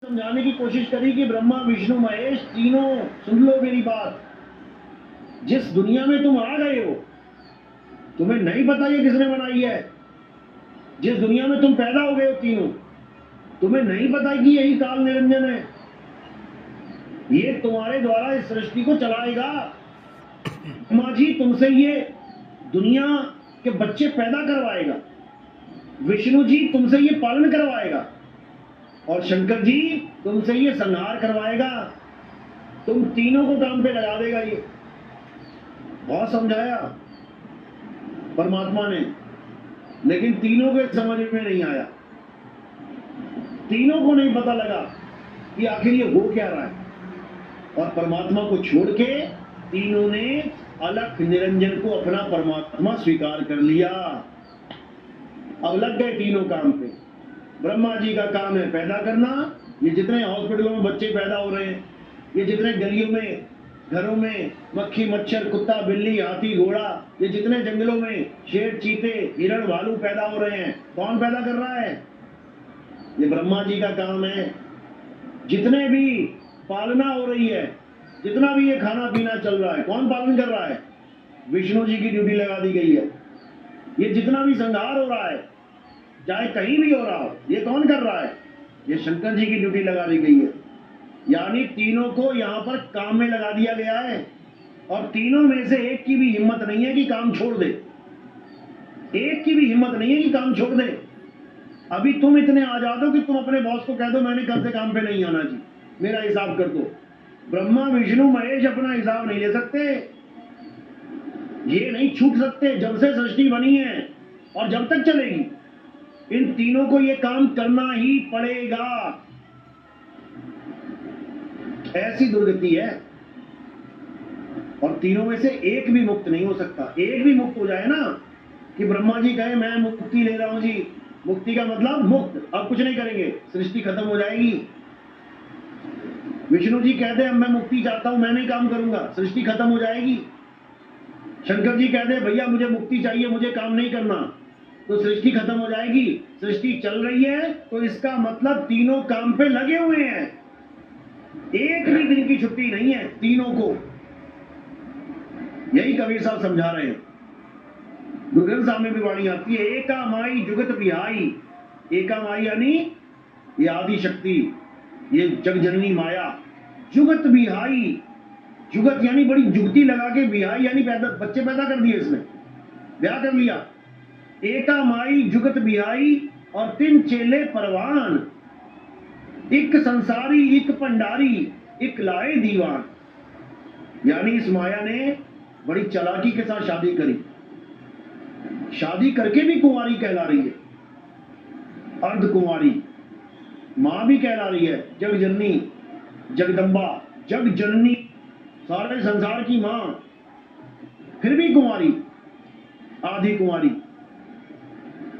समझाने की कोशिश करी कि ब्रह्मा विष्णु महेश तीनों, सुन लो मेरी बात, जिस दुनिया में तुम आ गए हो तुम्हें नहीं पता ये किसने बनाई है। जिस दुनिया में तुम पैदा हो गए हो तीनों, तुम्हें नहीं पता कि यही काल निरंजन है, ये तुम्हारे द्वारा इस सृष्टि को चलाएगा। ब्रह्मा जी तुमसे ये दुनिया के बच्चे पैदा करवाएगा, विष्णु जी तुमसे ये पालन करवाएगा, और शंकर जी तुमसे ये संहार करवाएगा। तुम तीनों को काम पे लगा देगा। ये बहुत समझाया परमात्मा ने, लेकिन तीनों के समझ में नहीं आया। तीनों को नहीं पता लगा कि आखिर ये हो क्या रहा है। और परमात्मा को छोड़ के तीनों ने अलख निरंजन को अपना परमात्मा स्वीकार कर लिया। अब लग गए तीनों काम पे। ब्रह्मा जी का काम है पैदा करना। ये जितने हॉस्पिटलों में बच्चे पैदा हो रहे हैं, ये जितने गलियों में घरों में मक्खी मच्छर कुत्ता बिल्ली हाथी घोड़ा, ये जितने जंगलों में शेर चीते हिरण भालू पैदा हो रहे हैं, कौन पैदा कर रहा है? ये ब्रह्मा जी का काम है। जितने भी पालना हो रही है, जितना भी ये खाना पीना चल रहा है, कौन पालन कर रहा है? विष्णु जी की ड्यूटी लगा दी गई है। ये जितना भी संहार हो रहा है, चाहे कहीं भी हो रहा हो, ये कौन कर रहा है? ये शंकर जी की ड्यूटी लगा दी गई है। यानी तीनों को यहाँ पर काम में लगा दिया गया है, और तीनों में से एक की भी हिम्मत नहीं है कि काम छोड़ दे। एक की भी हिम्मत नहीं है कि काम छोड़ दे। अभी तुम इतने आजाद हो कि तुम अपने बॉस को कह दो मैंने कल से काम पे नहीं आना जी, मेरा हिसाब कर दो। ब्रह्मा विष्णु महेश अपना हिसाब नहीं ले सकते, ये नहीं छूट सकते। जब से सृष्टि बनी है और जब तक चलेगी, इन तीनों को ये काम करना ही पड़ेगा। ऐसी दुर्गति है। और तीनों में से एक भी मुक्त नहीं हो सकता। एक भी मुक्त हो जाए ना, कि ब्रह्मा जी कहे मैं मुक्ति ले रहा हूं जी, मुक्ति का मतलब मुक्त, अब कुछ नहीं करेंगे, सृष्टि खत्म हो जाएगी। विष्णु जी कहते हैं मैं मुक्ति चाहता हूं, मैं नहीं काम करूंगा, सृष्टि खत्म हो जाएगी। शंकर जी कहते हैं भैया मुझे मुक्ति चाहिए, मुझे काम नहीं करना, तो सृष्टि खत्म हो जाएगी। सृष्टि चल रही है तो इसका मतलब तीनों काम पे लगे हुए हैं। एक भी दिन की छुट्टी नहीं है तीनों को। यही कबीर साहब समझा रहे हैं। गुरु ग्रंथ साहब में भी वाणी आती है, एका माई जुगत बिहाई। एका माई यानी ये आदि शक्ति, ये जग जननी माया। जुगत बिहाई, जुगत यानी बड़ी जुगती लगा के, बिहाई यानी बच्चे पैदा कर दिए, इसने ब्याह कर लिया। एका माई जुगत बिहाई और तीन चेले परवान। एक संसारी एक भंडारी एक लाए दीवान। यानी इस माया ने बड़ी चालाकी के साथ शादी करी, शादी करके भी कुंवारी कहला रही है, अर्ध कुंवारी। मां भी कहला रही है, जग जननी जगदम्बा जग जननी, सारे संसार की मां, फिर भी कुंवारी, आधी कुंवारी।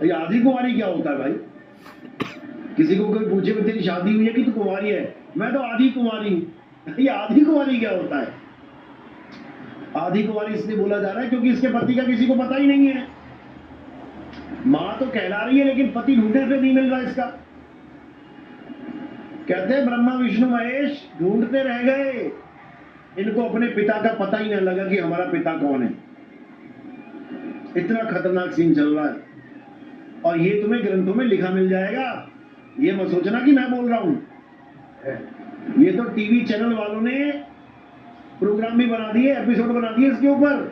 ये आधी कुंवारी क्या होता है भाई? किसी को कोई पूछे कि तेरी शादी हुई है कि तू कुंवारी है, मैं तो आधी कुंवारी हूं। ये आधी कुंवारी क्या होता है? आधी कुंवारी इसलिए बोला जा रहा है क्योंकि इसके पति का किसी को पता ही नहीं है। मां तो कहला रही है लेकिन पति ढूंढने से नहीं मिल रहा इसका। कहते हैं ब्रह्मा विष्णु महेश ढूंढते रह गए, इनको अपने पिता का पता ही नहीं लगा कि हमारा पिता कौन है। इतना खतरनाक सीन चल रहा है, और ये तुम्हें ग्रंथों में लिखा मिल जाएगा। ये मत सोचना कि मैं बोल रहा हूं, ये तो टीवी चैनल वालों ने प्रोग्राम भी बना दिए, एपिसोड बना दिए इसके ऊपर।